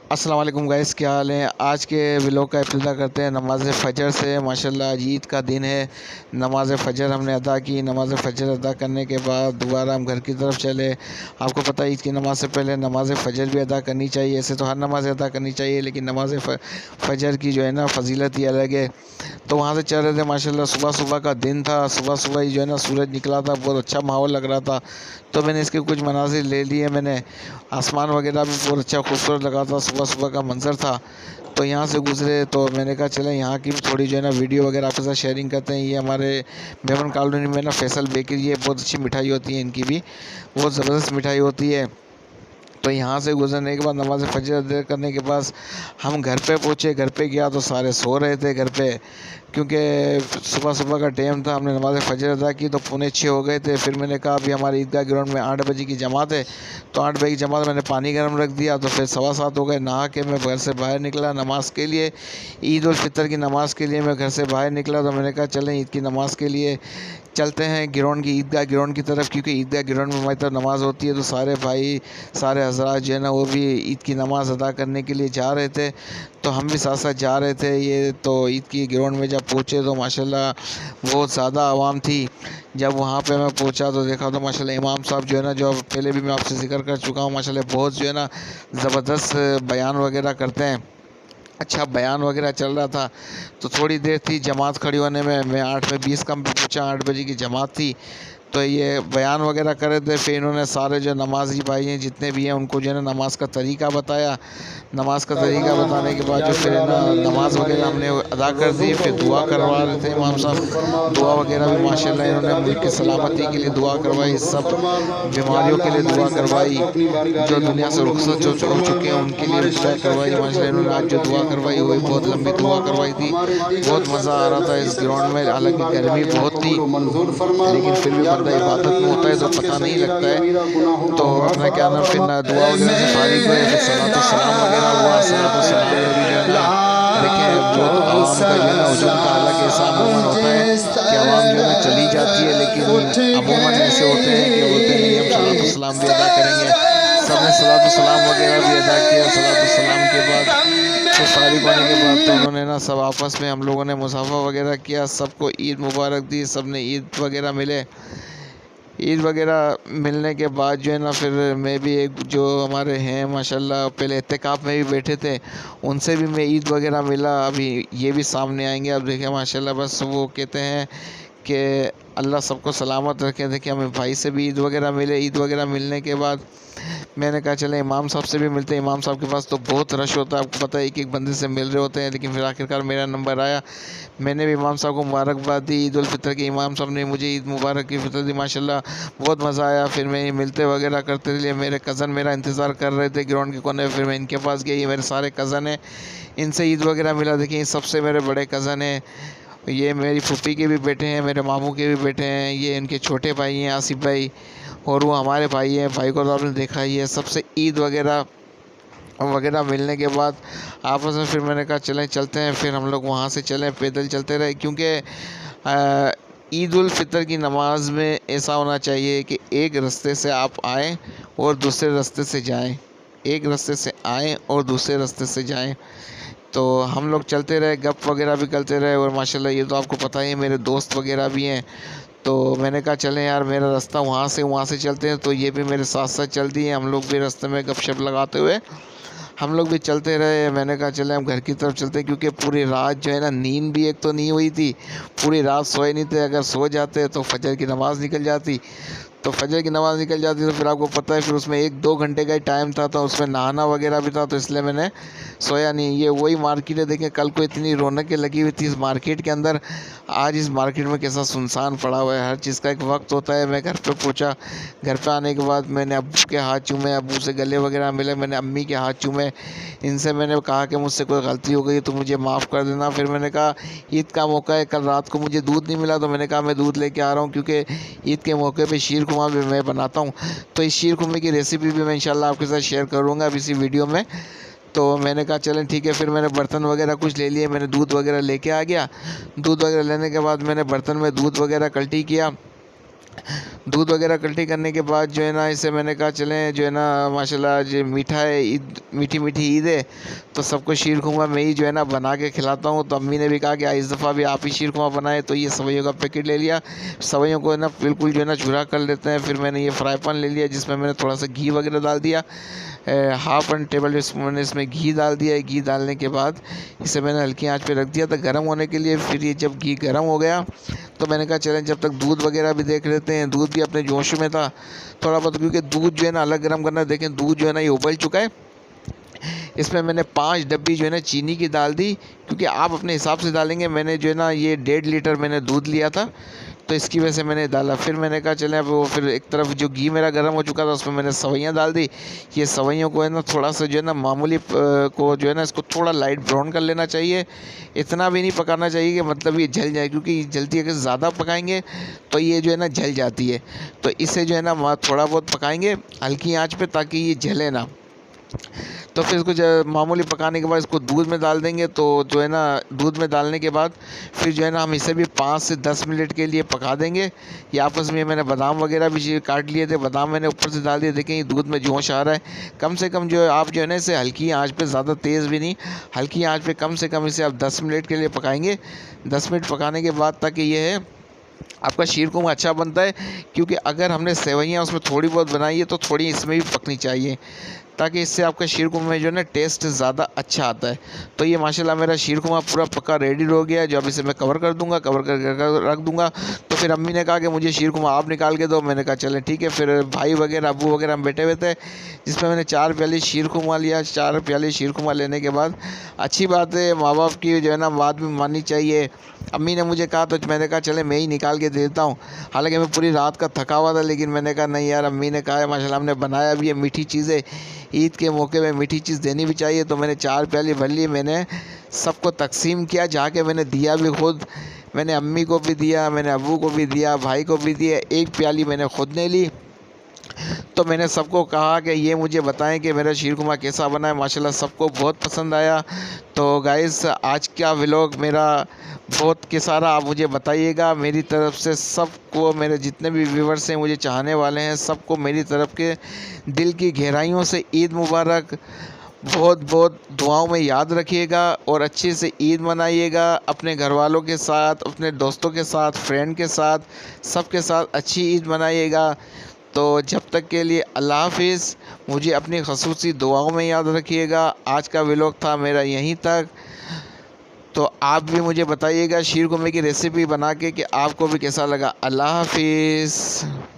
अस्सलाम वालेकुम गाइस, क्या हाल है। आज के व्लॉग का इब्तिदा करते हैं नमाज फ़जर से। माशाल्लाह आज ईद का दिन है। नमाज फ़जर हमने अदा की। नमाज फ़जर अदा करने के बाद दोबारा हम घर की तरफ चले। आपको पता है ईद की नमाज़ से पहले नमाज फ़जर भी अदा करनी चाहिए। ऐसे तो हर नमाज़ अदा करनी चाहिए, लेकिन नमाज फ़जर की जो है ना फ़जीलत ही अलग है। तो वहाँ से चल रहे थे, माशाल्लाह सुबह सुबह का दिन था। सुबह सुबह ही जो है ना सूरज निकला था, बहुत अच्छा माहौल लग रहा था। तो मैंने इसके कुछ मनाज़िर ले लिए। मैंने आसमान वगैरह भी बहुत अच्छा खूबसूरत लगा था, सुबह सुबह का मंज़र था। तो यहाँ से गुज़रे तो मैंने कहा चलें यहाँ की भी थोड़ी जो है ना वीडियो वगैरह आपके साथ शेयरिंग करते हैं। ये हमारे मेमन कॉलोनी में ना फैसल बेकरी है, बहुत अच्छी मिठाई होती है इनकी भी, बहुत ज़बरदस्त मिठाई होती है। तो यहाँ से गुजरने के बाद नमाज़ फ़जर अदा करने के बाद हम घर पे पहुँचे। घर पे गया तो सारे सो रहे थे घर पे, क्योंकि सुबह सुबह का टाइम था। हमने नमाज़ फ़जर अदा की तो 6:45 हो गए थे। फिर मैंने कहा अभी हमारे ईदगाह ग्राउंड में 8 बजे की जमात है, तो 8 बजे की जमात मैंने पानी गर्म रख दिया। तो फिर 7:15 हो गए। नहा के मैं घर से बाहर निकला नमाज़ के लिए। ईद उल फ़ितर की नमाज़ के लिए मैं घर से बाहर निकला। तो मैंने कहा चलें ईद की नमाज़ के लिए चलते हैं ग्राउंड की, ईदगाह ग्राउंड की तरफ, क्योंकि ईदगाह ग्राउंड में हमारी तरफ नमाज़ होती है। तो सारे भाई, सारे हज़रात जो है ना वो भी ईद की नमाज़ अदा करने के लिए जा रहे थे, तो हम भी साथ साथ जा रहे थे। ये तो ईद की ग्राउंड में जब पहुँचे तो माशाल्लाह बहुत ज़्यादा आवाम थी। जब वहाँ पे मैं पहुँचा तो देखा तो माशाल्लाह इमाम साहब जो है ना, जो पहले भी मैं आपसे ज़िक्र कर चुका हूँ, माशाल्लाह बहुत जो है ना ज़बरदस्त बयान वगैरह करते हैं। अच्छा बयान वगैरह चल रहा था। तो थोड़ी देर थी जमात खड़ी होने में, मैं 8:20 कम पे पहुँचा। 8 बजे की जमात थी। तो ये बयान वगैरह कर रहे थे। फिर इन्होंने सारे जो नमाजी भाई हैं जितने भी हैं उनको जो है ना नमाज का तरीका बताया। नमाज का तरीका बताने के बाद जो फिर है ना नमाज वगैरह हमने अदा कर दी। फिर दुआ करवा रहे थे इमाम साहब। दुआ वगैरह भी माशाल्लाह इन्होंने मुल्क की सलामती के लिए दुआ करवाई, सब बीमारियों के लिए दुआ करवाई, जो दुनिया से रुखसत जो हो चुके हैं उनके लिए दुआ करवाई। माशाल्लाह इन्होंने आज जो दुआ करवाई वो बहुत लंबी दुआ करवाई थी। बहुत मज़ा आ रहा था इस ग्राउंड में। हालांकि गर्मी बहुत थी, लेकिन फिर भी बंदा इबादत में होता है तो पता नहीं लगता है। तो अपना क्या नाम, फिर ना दुआ वगैरह से फारिग हुए, फिर सलातो सलाम वगैरह हुआ। सलातो सलाम में भी जो है ना देखें बहुत आवाम का जो है ना हुजूम का अलग ऐसा अमूमन होता है कि आवाम जो है ना चली जाती है, लेकिन अमूमन ऐसे होते हैं कि बोलते नहीं हम सलातो सलाम भी अदा करेंगे। सबने सलातो सलाम वगैरह भी अदा किया। सलातो सलाम के बाद फिर फारिग होने के बाद तो उन्होंने ना सब आपस में हम लोगों ने मुसाफा वगैरह किया, सबको ईद मुबारक दी, सब ने ईद वगैरह मिले। ईद वगैरह मिलने के बाद जो है ना फिर मैं भी एक जो हमारे हैं माशाल्लाह पहले इत्तेकाफ़ में भी बैठे थे, उनसे भी मैं ईद वगैरह मिला। अभी ये भी सामने आएंगे, अब देखें माशाल्लाह। बस वो कहते हैं कि अल्लाह सबको सलामत रखे। देखिए हमें भाई से भी ईद वगैरह मिले। ईद वगैरह मिलने के बाद मैंने कहा चले इमाम साहब से भी मिलते हैं। इमाम साहब के पास तो बहुत रश होता है, आपको पता है एक एक बंदे से मिल रहे होते हैं, लेकिन फिर आखिरकार मेरा नंबर आया। मैंने भी इमाम साहब को मुबारकबाद दी ईद उल फितर की। इमाम साहब ने मुझे ईद मुबारक की फितर दी। माशाल्लाह बहुत मज़ा आया। फिर मैं मिलते वगैरह करते थे। मेरे कज़न मेरा इंतज़ार कर रहे थे ग्राउंड के कोने। फिर मैं इनके पास गया। ये मेरे सारे कज़न हैं, इनसे ईद वगैरह मिला। देखिए सबसे मेरे बड़े कज़न हैं, ये मेरी फूफी के भी बेटे हैं, मेरे मामू के भी बेटे हैं, ये इनके छोटे भाई हैं आसिफ भाई, और वो हमारे भाई हैं। भाई को तो आपने देखा ही है। सबसे ईद वगैरह वगैरह मिलने के बाद आपस में फिर मैंने कहा चलें चलते हैं। फिर हम लोग वहाँ से चलें, पैदल चलते रहे, क्योंकि ईद उल फितर की नमाज़ में ऐसा होना चाहिए कि एक रास्ते से आप आएँ और दूसरे रास्ते से जाएँ, एक रास्ते से आएँ और दूसरे रास्ते से जाएँ। तो हम लोग चलते रहे, गप वगैरह भी करते रहे। और माशाल्लाह ये तो आपको पता ही है मेरे दोस्त वगैरह भी हैं। तो मैंने कहा चलें यार मेरा रास्ता वहाँ से चलते हैं। तो ये भी मेरे साथ साथ चल दिए। हम लोग भी रास्ते में गपशप लगाते हुए हम लोग भी चलते रहे। मैंने कहा चले हम घर की तरफ चलते हैं, क्योंकि पूरी रात जो है ना नींद भी एक तो नहीं हुई थी, पूरी रात सोए नहीं थे। अगर सो जाते तो फजर की नमाज़ निकल जाती। तो फजर की नमाज़ निकल जाती तो फिर आपको पता है फिर उसमें 1-2 घंटे का ही टाइम था, तो उसमें नहाना वगैरह भी था, तो इसलिए मैंने सोया नहीं। ये वही मार्केट है, देखें कल को इतनी रौनकें लगी हुई थी इस मार्केट के अंदर, आज इस मार्केट में कैसा सुनसान पड़ा हुआ है। हर चीज़ का एक वक्त होता है। मैं घर पे पहुंचा, घर पे आने के बाद मैंने अब्बू के हाथ चूमे, अब्बू से गले वगैरह मिले, मैंने अम्मी के हाथ चूमे। इनसे मैंने कहा कि मुझसे कोई गलती हो गई तो मुझे माफ़ कर देना। फिर मैंने कहा ईद का मौका है, कल रात को मुझे दूध नहीं मिला, तो मैंने कहा मैं दूध लेके आ रहा हूँ, क्योंकि ईद के मौके पे शीर खुरमा भी मैं बनाता हूँ। तो इस शीर खुरमे की रेसिपी भी मैं इंशाल्लाह आपके साथ शेयर करूँगा अब इसी वीडियो में। तो मैंने कहा चलें ठीक है। फिर मैंने बर्तन वगैरह कुछ ले लिए, मैंने दूध वगैरह लेके आ गया। दूध वगैरह लेने के बाद मैंने बर्तन में दूध वगैरह कल्टी किया। दूध वगैरह इकट्ठी करने के बाद जो है ना इसे मैंने कहा चलें जो है ना माशाल्लाह आज मीठा है, ईद मीठी मीठी ईद है, तो सबको शीर खुरमा मैं ही जो है ना बना के खिलाता हूँ। तो अम्मी ने भी कहा कि इस दफ़ा भी आप ही शीर खुरमा बनाए, तो ये सवैयों का पैकेट ले लिया। सवैयों को ना बिल्कुल जो है ना चूरा कर लेते हैं। फिर मैंने ये फ्राई पैन ले लिया जिसमें मैंने थोड़ा सा घी वगैरह डाल दिया, हाफ एंड टेबल स्पून इसमें घी डाल दिया। घी डालने के बाद इसे मैंने हल्की आंच पे रख दिया था गर्म होने के लिए। फिर ये जब घी गर्म हो गया तो मैंने कहा चलें जब तक दूध वगैरह भी देख लेते हैं। दूध भी अपने जोश में था थोड़ा बहुत, क्योंकि दूध जो है ना अलग गर्म करना है। देखें दूध जो है ना ये उबल चुका है। इसमें मैंने 5 डब्बी जो है ना चीनी की डाल दी, क्योंकि आप अपने हिसाब से डालेंगे। मैंने जो है ना ये 1.5 लीटर मैंने दूध लिया था, तो इसकी वजह से मैंने डाला। फिर मैंने कहा चले अब वो फिर एक तरफ जो घी मेरा गर्म हो चुका था उसमें मैंने सवैयाँ डाल दी। ये सवैयों को है ना थोड़ा सा जो है ना मामूली को जो है ना इसको थोड़ा लाइट ब्राउन कर लेना चाहिए। इतना भी नहीं पकाना चाहिए कि मतलब ये जल जाए, क्योंकि जल्दी अगर ज़्यादा पकाएंगे तो ये जो है ना जल जाती है। तो इसे जो है ना थोड़ा बहुत पकाएंगे हल्की आँच पर, ताकि ये जले ना। तो फिर इसको मामूली पकाने के बाद इसको दूध में डाल देंगे। तो जो है ना दूध में डालने के बाद फिर जो है ना हम इसे भी 5 से 10 मिनट के लिए पका देंगे। ये आपस में मैंने बादाम वगैरह भी काट लिए थे, बादाम मैंने ऊपर से डाल दिए। देखें ये दूध में जोश आ रहा है। कम से कम जो है आप जो है ना इसे हल्की आंच पे, ज़्यादा तेज़ भी नहीं, हल्की आंच पे कम से कम इसे आप 10 मिनट के लिए पकाएंगे। 10 मिनट पकाने के बाद ताकि ये है आपका शीर खुरमा अच्छा बनता है। क्योंकि अगर हमने सेवइयाँ उसमें थोड़ी बहुत बनाई है तो थोड़ी इसमें भी पकनी चाहिए, ताकि इससे आपका शीर खुरमा में जो है ना टेस्ट ज़्यादा अच्छा आता है। तो ये माशाल्लाह मेरा शीर खुरमा पूरा पक्का रेडी हो गया है। जो अब इसे मैं कवर कर दूंगा, कवर कर रख दूंगा। तो फिर अम्मी ने कहा कि मुझे शीर खुरमा आप निकाल के दो। मैंने कहा चलें ठीक है। फिर भाई वगैरह अबू वगैरह हम बैठे हुए थे, जिसमें मैंने 4 प्याली शीर खुरमा लिया। 4 प्याली शीर खुरमा लेने के बाद अच्छी बात है माँ बाप की जो है ना बात भी माननी चाहिए। अम्मी ने मुझे कहा तो मैंने कहा चले मैं ही निकाल के देता हूँ। हालांकि मैं पूरी रात का थका हुआ था, लेकिन मैंने कहा नहीं यार अम्मी ने कहा है माशाल्लाह हमने बनाया भी है मीठी चीज़ें, ईद के मौके में मीठी चीज़ देनी भी चाहिए। तो मैंने 4 प्याली भर ली। मैंने सबको तकसीम किया, जाके मैंने दिया भी खुद। मैंने अम्मी को भी दिया, मैंने अब्बू को भी दिया, भाई को भी दिया। 1 प्याली मैंने खुद ने ली। तो मैंने सबको कहा कि ये मुझे बताएं कि मेरा शीर खुरमा कैसा बना है। माशाल्लाह सबको बहुत पसंद आया। तो गाइस आज का व्लॉग मेरा बहुत सारा आप मुझे बताइएगा। मेरी तरफ से सबको, मेरे जितने भी व्यूवर्स हैं, मुझे चाहने वाले हैं, सबको मेरी तरफ के दिल की गहराइयों से ईद मुबारक। बहुत बहुत दुआओं में याद रखिएगा और अच्छे से ईद मनाइएगा अपने घर वालों के साथ, अपने दोस्तों के साथ, फ्रेंड के साथ, सबके साथ अच्छी ईद मनाइएगा। तो जब तक के लिए अल्लाह हाफिज़। मुझे अपनी ख़ुसूसी दुआओं में याद रखिएगा। आज का व्लॉग था मेरा यहीं तक। तो आप भी मुझे बताइएगा शीर खुरमे की रेसिपी बना के कि आपको भी कैसा लगा। अल्लाह हाफिज़।